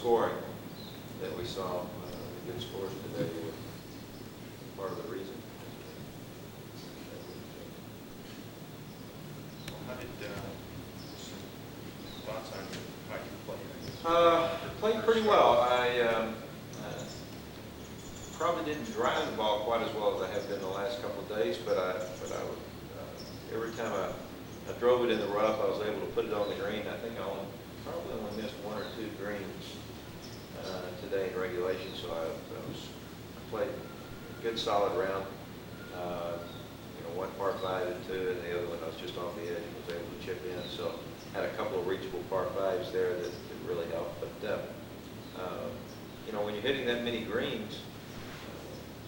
scoring that we saw, the good scores today were part of the reason. How did thoughts on how you played? Played pretty well. I probably didn't drive the ball quite as well as I have been the last couple of days, but I would, every time I drove it in the rough, I was able to put it on the green. I think I probably only missed one or two greens today in regulation, so I played a good solid round. One par 5 and 2, and the other one I was just off the edge and was able to chip in. So had a couple of reachable par 5s there that really helped. But when you're hitting that many greens,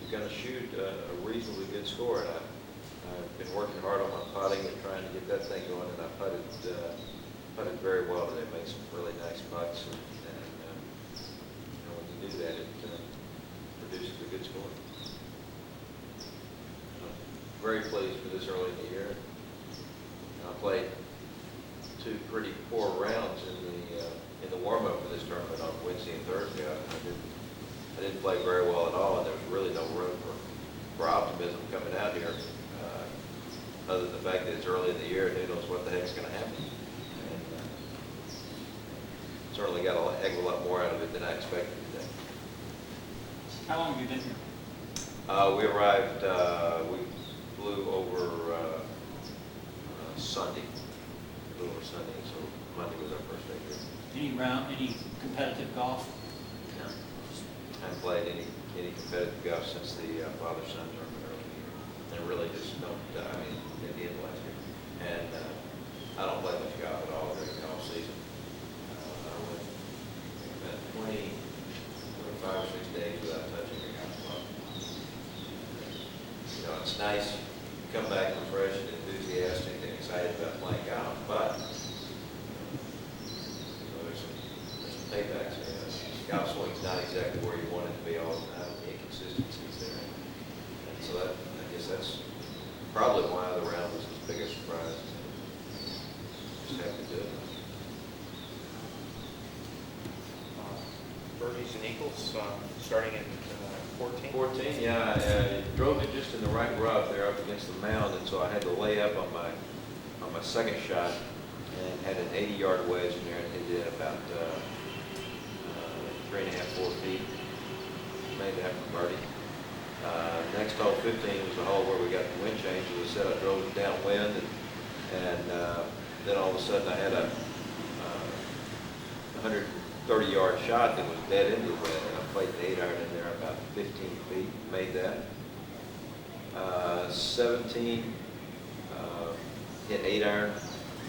you're going to shoot a reasonably good score. And I've been working hard on my putting and trying to get that thing going, and I putted very well today. Made some really nice putts, and when you do that, it produces a good score. Very pleased with this early in the year. I played 2 pretty poor rounds in the warm-up for this tournament on Wednesday and Thursday. I didn't play very well at all, and there was really no room for optimism coming out here, other than the fact that it's early in the year and who knows what the heck's going to happen. And certainly got a heck of a lot more out of it than I expected today. How long have you been here? We arrived. We flew over Sunday. So Monday was our first day here. Any competitive golf? No. I haven't played any competitive golf since the father-son tournament early in the year. And really just don't, at the end of last year. And I don't play much golf at all during the golf season. I went about 25 or 6 days without touching a golf club. It's nice. Come back refreshed and enthusiastic and excited about playing golf, but there's some paybacks. Golf swing's not exactly where you want it to be all the time. The inconsistencies there, and so I guess that's probably why the round was his biggest surprise. Just have to do it. Birdies and eagles starting at 14? 14, yeah. I drove it just in the right rough there up against the mound, and so I had to lay up on my second shot and had an 80-yard wedge in there and hit it about 3.5, 4 feet. Made that for birdie. Next hole, 15, was the hole where we got the wind change. As I said, I drove it downwind, and then all of a sudden I had a 130-yard shot that was dead into the wind, and I played the 8-iron in there about 15 feet, made that. 17, hit 8-iron,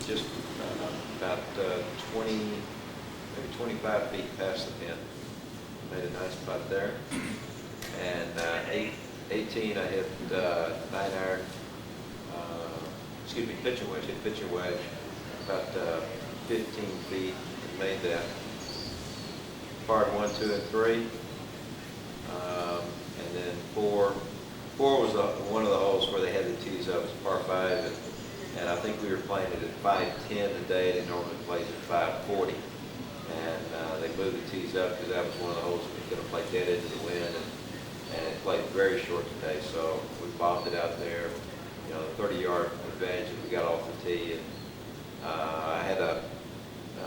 just about 20, maybe 25 feet past the pin. Made a nice putt there. And 18, I hit 9-iron, pitching wedge, hit pitching wedge, about 15 feet, and made that. Part 1, 2, and 3, and then 4 was one of the holes where they had the tees up. It was par 5, and I think we were playing it at 5:10 today. They normally plays at 5:40, and they moved the tees up because that was one of the holes we were going to play dead into the wind, and it played very short today. So we bombed it out there, the 30-yard advantage that we got off the tee, and I had a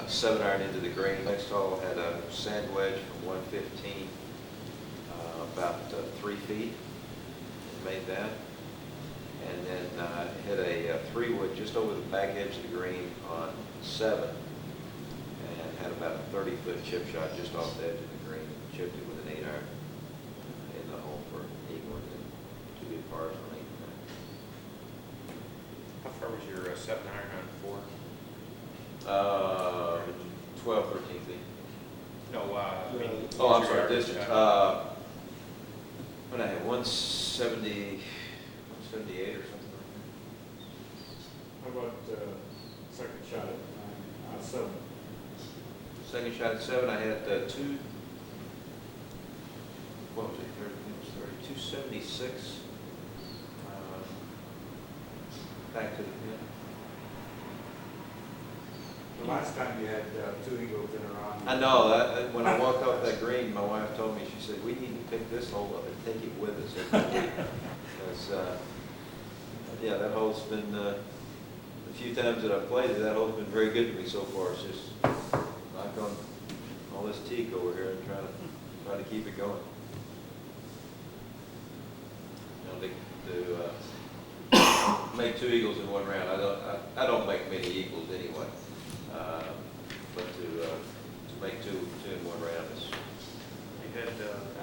7-iron into the green. Next hole had a sand wedge from 115, about 3 feet, and made that. And then hit a 3-wood just over the back edge of the green on 7, and had about a 30-foot chip shot just off the edge of the green. Chipped it with an 8-iron in the hole for eagle, and then 2 good pars on 8 and 9. How far was your 7-iron on 4? 12, 13 feet. No, oh, I'm sorry, distance. When I had 170, 178 or something like that. How about second shot at 7? Second shot at 7, I had 2, what was it, 276 back to the pin. The last time you had 2 eagles in a row. I know, when I walked off that green, my wife told me, she said, we need to pick this hole up and take it with us every week. Because, yeah, that hole's been, the few times that I've played it, that hole's been very good to me so far. It's just knock on all this teak over here and try to keep it going. You know, to make 2 eagles in 1 round, I don't make many eagles anyway. But to make two in 1 round is. You had,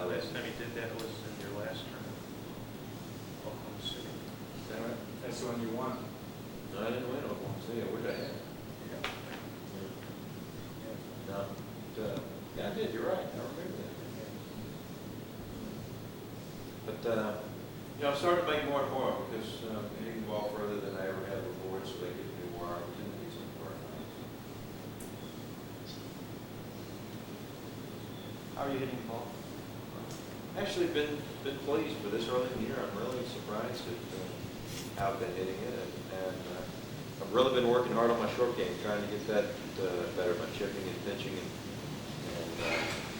last time you did that was in your last tournament, Oklahoma City. Is that right? That's when you won. No, I didn't win Oklahoma City. Where did I have? No. Yeah, I did. You're right. I remember that. But you know, I'm starting to make more and more because you can ball further than I ever had before, so they give me more opportunities on the court. How are you hitting the ball? Actually, been pleased for this early in the year. I'm really surprised at how I've been hitting it, and I've really been working hard on my short game, trying to get that better. My chipping and pitching and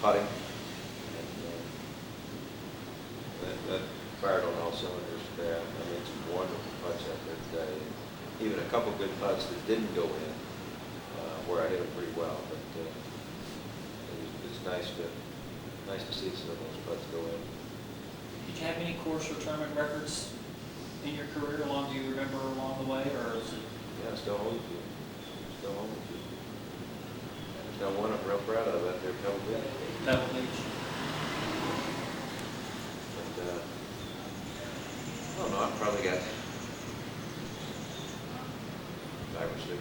putting, and that fired on all cylinders today. I made some wonderful putts out there today. Even a couple good putts that didn't go in, where I hit them pretty well. But it's nice to see some of those putts go in. Did you have any course or tournament records in your career? Do you remember along the way, or is it? Yeah, still hold it. Still hold it. Got one I'm real proud of out there, Pebble Beach. Pebble Beach. But I don't know. I've probably got 5 or 6.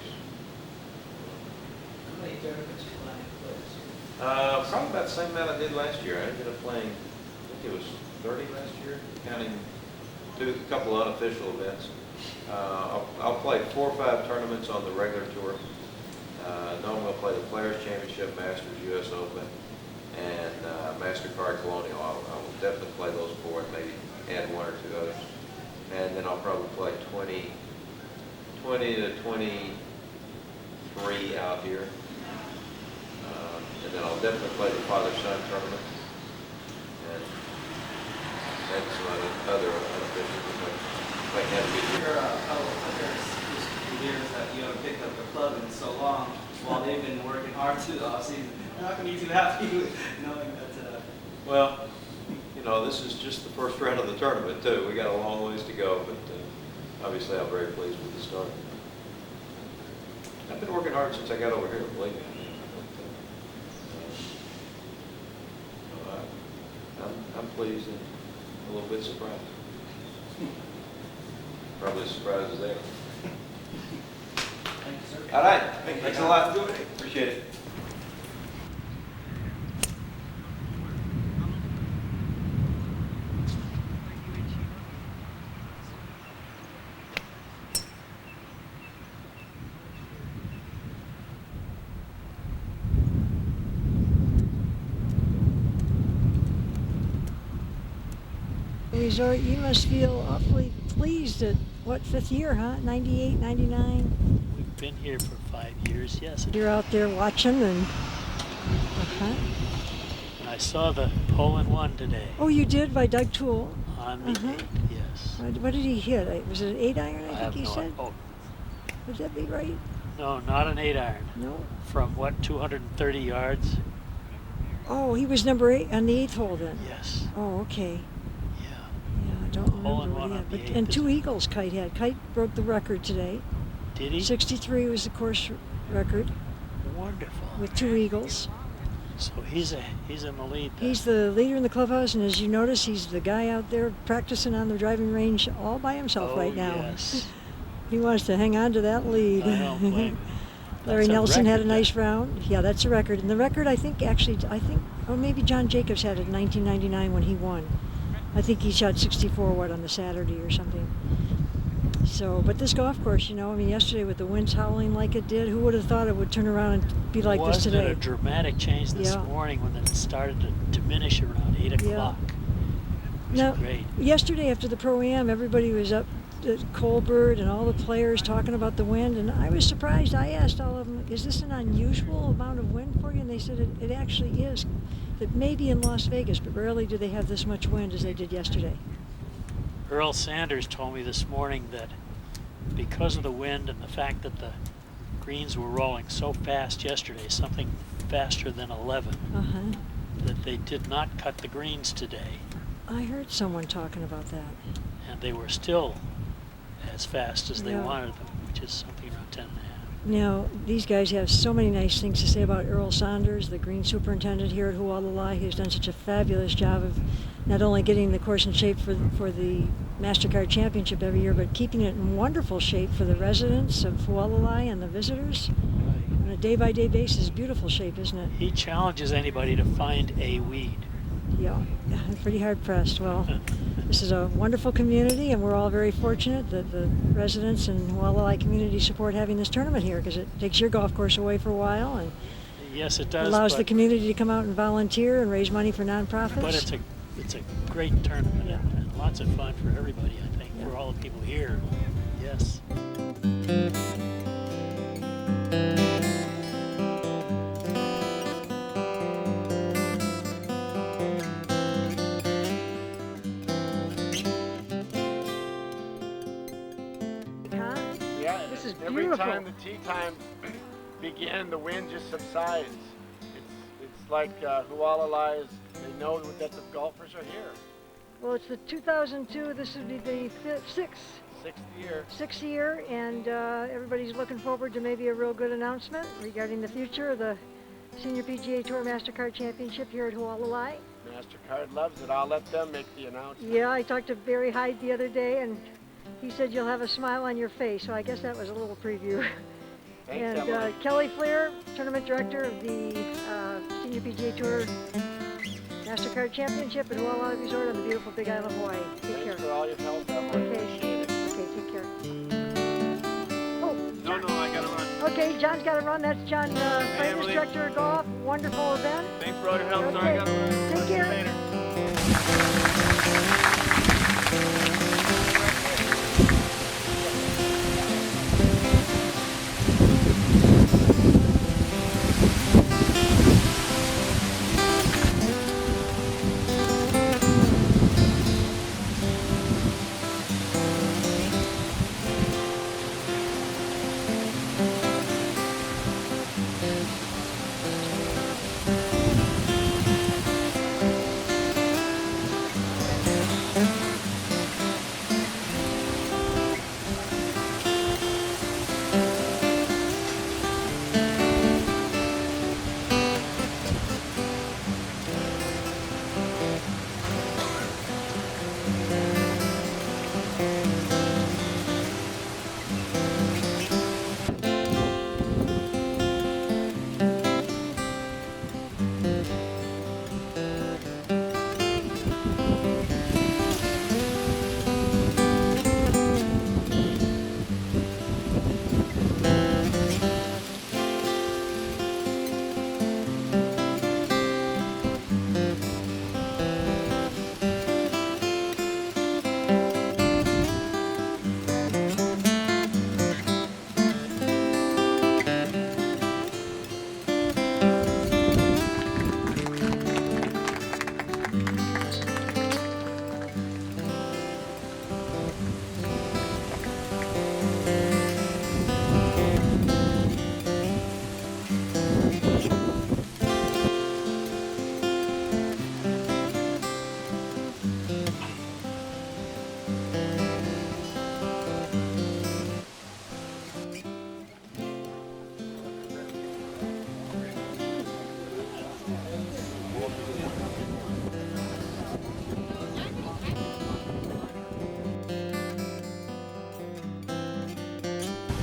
How many tournaments you playing this year? Probably about the same amount I did last year. I ended up playing, I think it was 30 last year, counting a couple of unofficial events. I'll play 4 or 5 tournaments on the regular tour. Normally I'll play the Players Championship, Masters, U.S. Open, and Mastercard Colonial. I will definitely play those 4 and maybe add 1 or 2 others. And then I'll probably play 20 to 23 out here. And then I'll definitely play the father-son tournament. And maybe some other unofficial tournaments. Like that big year. Your fellow players, just a few years that you haven't picked up the club in so long, while they've been working hard through the offseason. They're not going to be too happy with knowing that. Well, you know, this is just the first round of the tournament, too. We got a long ways to go, but obviously I'm very pleased with the start. I've been working hard since I got over here, believe me. I'm pleased and a little bit surprised. Probably as surprised as they are. Thank you, sir. All right. Thanks a lot. Appreciate it. Resort, you must feel awfully pleased at, what, 5th year, huh? 98, 99? We've been here for 5 years, yes. You're out there watching and, And I saw the hole-in-one today Oh, you did, by Doug Toole? on the 8, yes. What did he hit? Was it an 8 iron, I have think he no said? Oh, Would that be right? no, not an 8 iron. No? From what, 230 yards? Oh, he was number 8 on the 8th hole then? Yes. Oh, okay. Yeah. Yeah, I don't remember Hole-in-one what he on had. the But, 8th and is- 2 eagles Kite had. Kite broke the record today. Did he? 63 was the course record Wonderful. with 2 eagles. So he's in the lead then. He's the leader in the clubhouse, and as you notice, he's the guy out there practicing on the driving range all by himself Oh, right now. yes. He wants to hang on to that lead. I don't blame him. Larry That's a Nelson had a record nice then. round. Yeah, that's a record. And the record, I think, or maybe John Jacobs had it in 1999 when he won. I think he shot 64, on the Saturday or something. So, but this golf course, you know, I mean, yesterday with the winds howling like it did, who would have thought it would turn around and be like this Wasn't today? it a dramatic change this Yeah. morning when it started to diminish around 8 o'clock? It was Now, great. yesterday after the Pro-Am, everybody was up Colbert and all the players talking about the wind, and I was surprised. I asked all of them, is this an unusual amount of wind for you? And they said it actually is. That maybe in Las Vegas, but rarely do they have this much wind as they did yesterday. Earl Sanders told me this morning that because of the wind and the fact that the greens were rolling so fast yesterday, something faster than 11, that they did not cut the greens today. I heard someone talking about that. And they were still as fast as they Yeah. wanted them, which is something around 10 and a half. Now, these guys have so many nice things to say about Earl Saunders, the green superintendent here at Hualalai, who's done such a fabulous job of not only getting the course in shape for the Mastercard Championship every year, but keeping it in wonderful shape for the residents of Hualalai and the visitors. On a day-by-day basis, beautiful shape, isn't it? He challenges anybody to find a weed. Yeah, I'm pretty hard-pressed. Well, this is a wonderful community, and we're all very fortunate that the residents and Hualalai community support having this tournament here, because it takes your golf course away for a while and Yes, it does. allows but, the community to come out and volunteer and raise money for nonprofits. But it's a great tournament, Yeah. and lots of fun for everybody, I think, Yeah. for all the people here. Yes. Huh? Yeah, This is every beautiful. time the tee time begin, the wind just subsides. It's like Hualalai is, they know that the golfers are here. Well, it's the 2002. This would be the sixth year, and everybody's looking forward to maybe a real good announcement regarding the future of the Senior PGA Tour Mastercard Championship here at Hualalai. Mastercard loves it. I'll let them make the announcement. Yeah, I talked to Barry Hyde the other day, and he said you'll have a smile on your face, so I guess that was a little preview. Thanks, And Emily. Kelly Fleer, tournament director of the Senior PGA Tour Mastercard Championship at Hualalai Resort on the beautiful Big Island of Hawaii. Take care. Thanks for all your help, Emily. Okay. Appreciate it. Okay, take care. Oh, No, I gotta run. okay, John's got to run. That's John, Framers Emily. director of golf. Wonderful event. Thanks for all your help. Sorry, I gotta run. Take Talk to you care. later.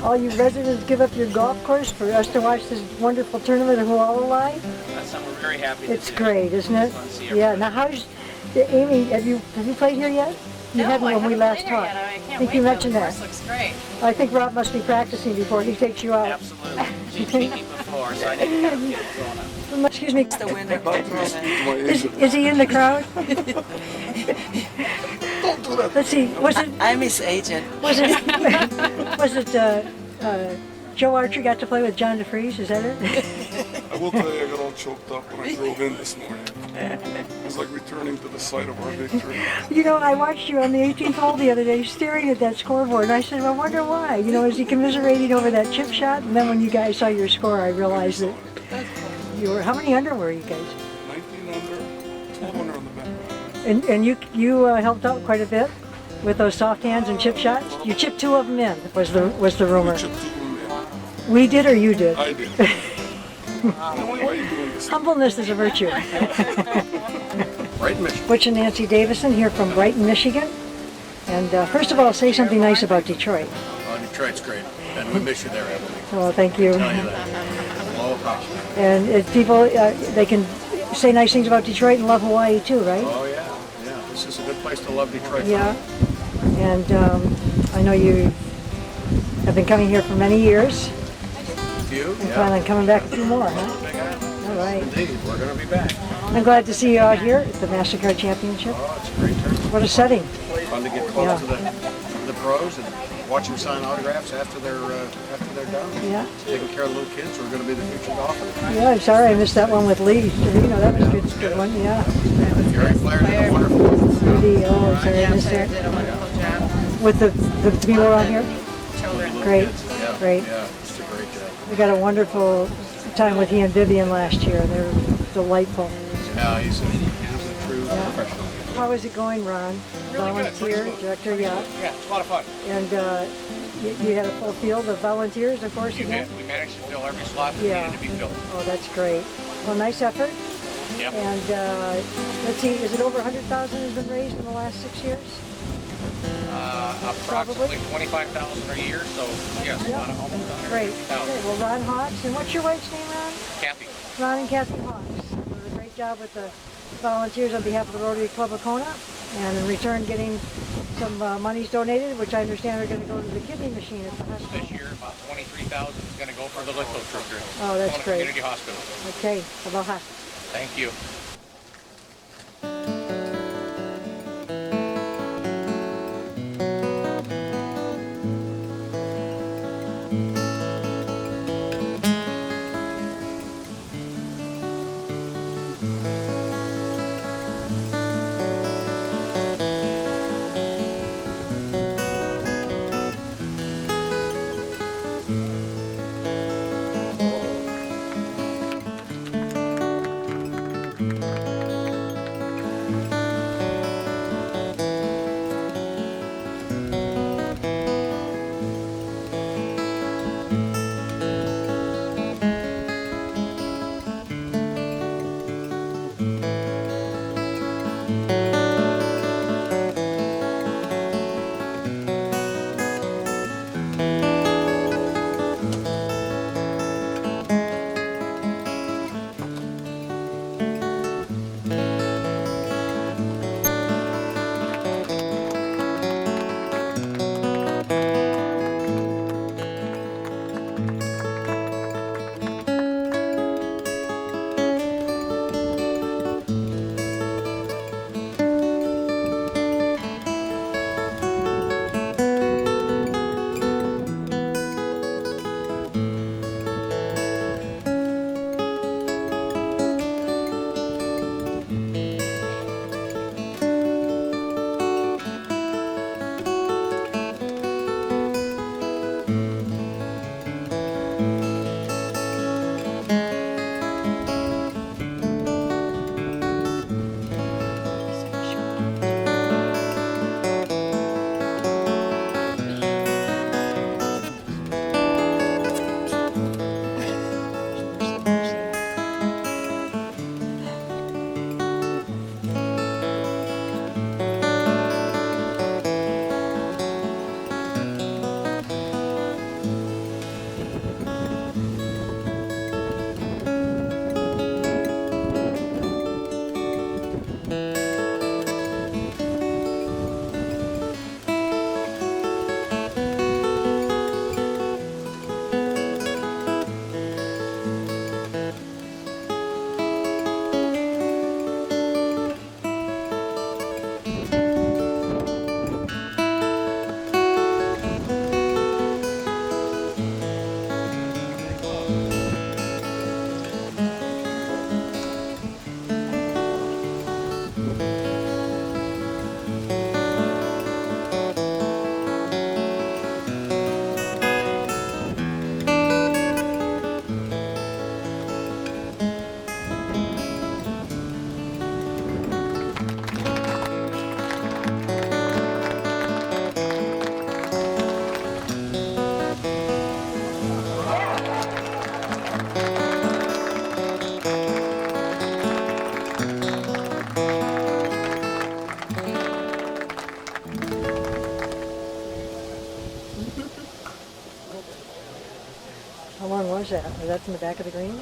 All you residents give up your golf course for us to watch this wonderful tournament of Hualalai. That's something we're very happy to It's do. great, isn't it? It's fun to see Yeah. everybody. Now, how's Amy? Have you played here yet? You hadn't when we last talked. I can't think wait you till mentioned the that. course looks great. I think Rob must be practicing before he takes you out. Absolutely. She's beat me before, so I need to kind of get it going up. Excuse me. The winner. Is he in the crowd? Let's see, was it, I'm his agent. was it, was it, Joe Archer got to play with John DeFries, is that it? I will tell you, I got all choked up when I drove in this morning. It was like returning to the site of our victory. You know, I watched you on the 18th hole the other day staring at that scoreboard, and I said, well, I wonder why. You know, is he commiserating over that chip shot? And then when you guys saw your score, I realized that you were, how many under were you guys? 19 under, 12 under on the back. And you helped out quite a bit with those soft hands and chip shots? You chipped 2 of them in, was the rumor. We chipped 2 of them in. We did or you did? I did. Why are you doing this? Humbleness is a virtue. Brighton, Michigan. Butch and Nancy Davison here from Brighton, Michigan. And first of all, say something nice about Detroit. Oh, Detroit's great, and we miss you there, Emily. Well, thank you. Tell you that. Aloha. And if people, they can say nice things about Detroit and love Hawaii too, right? Oh yeah, yeah. This is a good place to love Detroit. Yeah. And I know you have been coming here for many years. You? And plan on coming back a few more, huh? Big island. All right. Indeed, we're going to be back. I'm glad to see you out here at the Mastercard Championship. Oh, it's a great tournament. What a setting. Fun to get close to the pros and watch them sign autographs after they're done. Yeah. Taking care of little kids who are going to be the future golfers. Yeah, I'm sorry I missed that one with Lee. You know, that was a good one, yeah. Gary Flair did a wonderful Rudy, oh, sorry I missed that. Did a wonderful job. With the people around here? Children. Great, Yeah, great. yeah, it's a great job. We got a wonderful time with he and Vivian last year, and they were delightful. Yeah, he's a true professional. How is it going, Ron? Volunteer, director, yeah. Yeah, it's a lot of fun. And you had a full field of volunteers, of course, again? We managed to fill every slot that Yeah. needed to be filled. Oh, that's great. Well, nice effort. Yep. And let's see, is it over 100,000 has been raised in the last 6 years? Approximately 25,000 a year, so yes, Yeah. almost Great. 150,000. Okay, well, Ron Hawks, and what's your wife's name, Ron? Kathy. Ron and Kathy Hawks. Did a great job with the volunteers on behalf of the Rotary Club of Kona, and in return getting some monies donated, which I understand are going to go to the kidney machine at the hospital. This year, about 23,000 is going to go for the lithotripsy. Oh, that's Kona great. Community Hospital. Okay, aloha. Thank you. How long was that? Was that in the back of the green?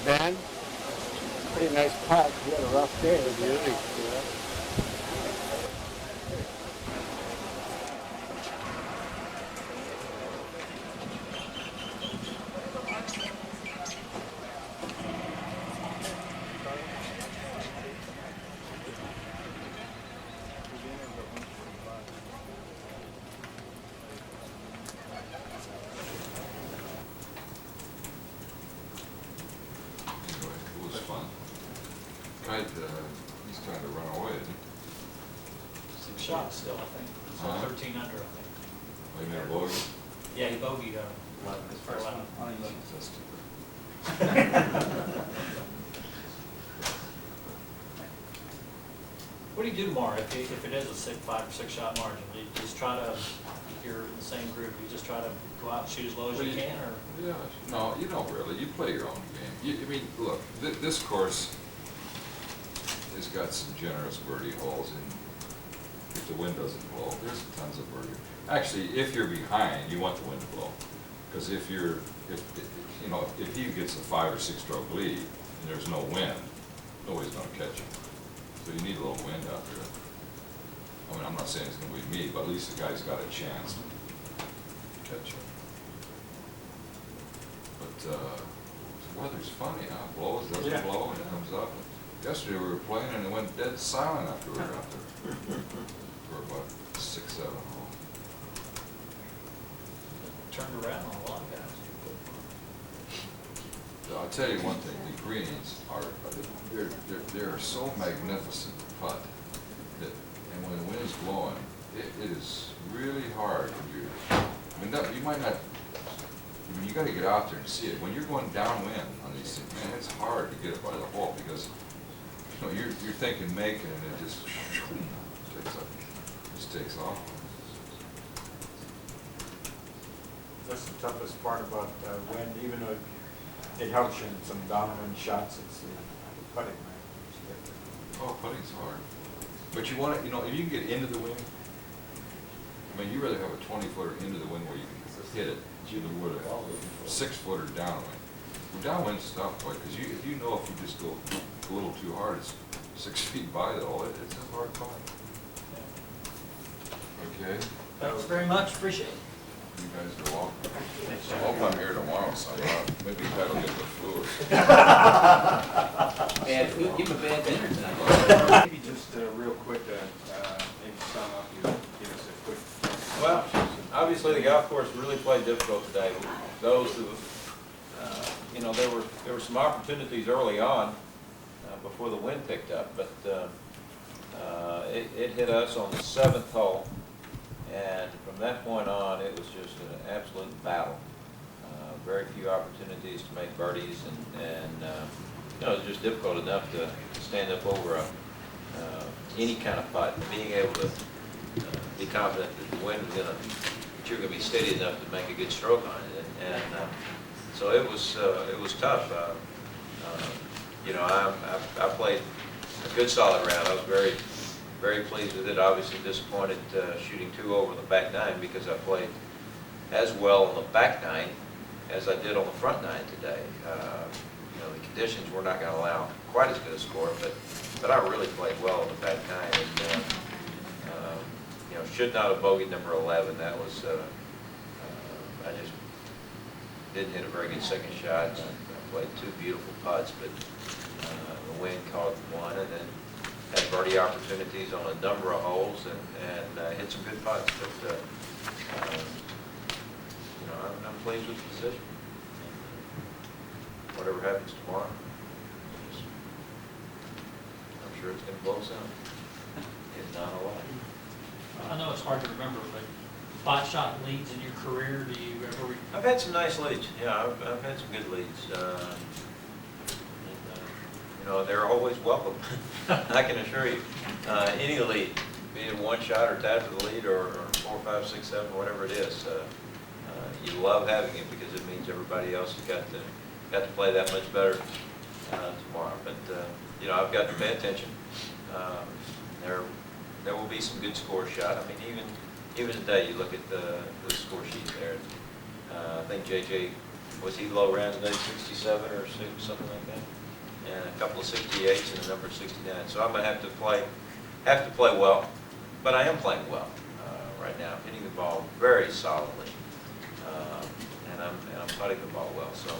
Ben, pretty nice putt. He had a rough day. Really. Anyway, it was fun. Kite, he's trying to run away, isn't he? 6 shots still, I think. So Huh? 13 under, I think. Oh, you made a bogey? Yeah, he bogeyed his first one. That's stupid. What do you do tomorrow if it is a 5 or 6 shot margin? Do you just try to, if you're in the same group, you just try to go out and shoot as low as you can, or? Yeah, no, you don't really. You play your own game. I mean, look, this course has got some generous birdie holes, and if the wind doesn't blow, there's tons of birdie. Actually, if you're behind, you want the wind to blow, because if he gets a 5 or 6 stroke lead and there's no wind, nobody's going to catch him. So you need a little wind out there. I mean, I'm not saying it's going to be me, but at least the guy's got a chance to catch him. But the weather's funny, huh? It blows, doesn't blow, and it comes up. Yesterday we were playing and it went dead silent after we were out there for about 6, 7 holes. Turned around on a lot of guys. I'll tell you one thing, the greens are, they're so magnificent to putt that, and when the wind's blowing, it is really hard when you might not, you gotta get out there and see it. When you're going downwind on these things, man, it's hard to get it by the hole because, you're thinking make it and it just takes off. That's the toughest part about wind, even though it helps you in some downwind shots, it's the putting. Oh, putting's hard. But you want to, if you can get into the wind, I mean, you rather have a 20-footer into the wind where you can hit it than you would a 6-footer downwind. Well, downwind's tough, because if you just go a little too hard, it's 6 feet by the hole, it's a hard putt. Okay? Thanks very much, appreciate it. You guys are welcome. I hope I'm here tomorrow, so maybe that'll get the flu. Bad food, give him a bad dinner tonight. Maybe just real quick, maybe sum up, give us a quick. Well, obviously the golf course really played difficult today. Those who, there were some opportunities early on before the wind picked up, but it hit us on the 7th hole, and from that point on, it was just an absolute battle. Very few opportunities to make birdies, and it was just difficult enough to stand up over any kind of putt, and being able to be confident that the wind was that you're going to be steady enough to make a good stroke on it, and so it was tough. I played a good solid round. I was very, very pleased with it. Obviously disappointed shooting 2 over the back 9 because I played as well on the back 9 as I did on the front 9 today. The conditions were not going to allow quite as good a score, but I really played well on the back 9, and should not have bogeyed number 11. That was I just didn't hit a very good second shot. I played 2 beautiful putts, but the wind caught one, and then had birdie opportunities on a number of holes, and hit some good putts. But I'm pleased with the position. Whatever happens tomorrow, I'm sure it's going to blow some, if not a lot. I know it's hard to remember, but 5-shot leads in your career, do you ever? I've had some nice leads. Yeah, I've had some good leads. They're always welcome. I can assure you, any lead, be it 1 shot or tied for the lead, or 4, 5, 6, 7, whatever it is, you love having it because it means everybody else has got got to play that much better tomorrow. But you know, I've got to pay attention. There will be some good scores shot. I mean, even today, you look at the score sheet there. I think JJ, was he low round today, 67 or 6, something like that? And a couple of 68s and a number of 69. So I'm going to have to play well, but I am playing well right now, hitting the ball very solidly, and I'm putting the ball well. So I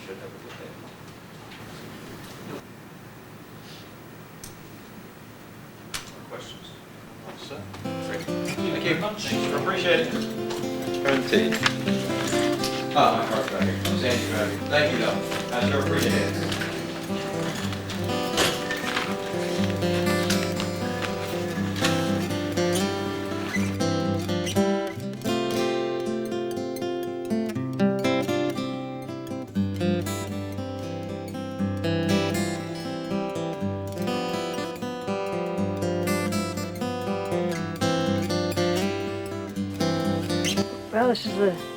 should have a good day. Questions? Great. Thank you. Sure appreciate it. Turn T. My car's right here. Sandy's right here. Thank you, though. I sure appreciate it. Well, this is the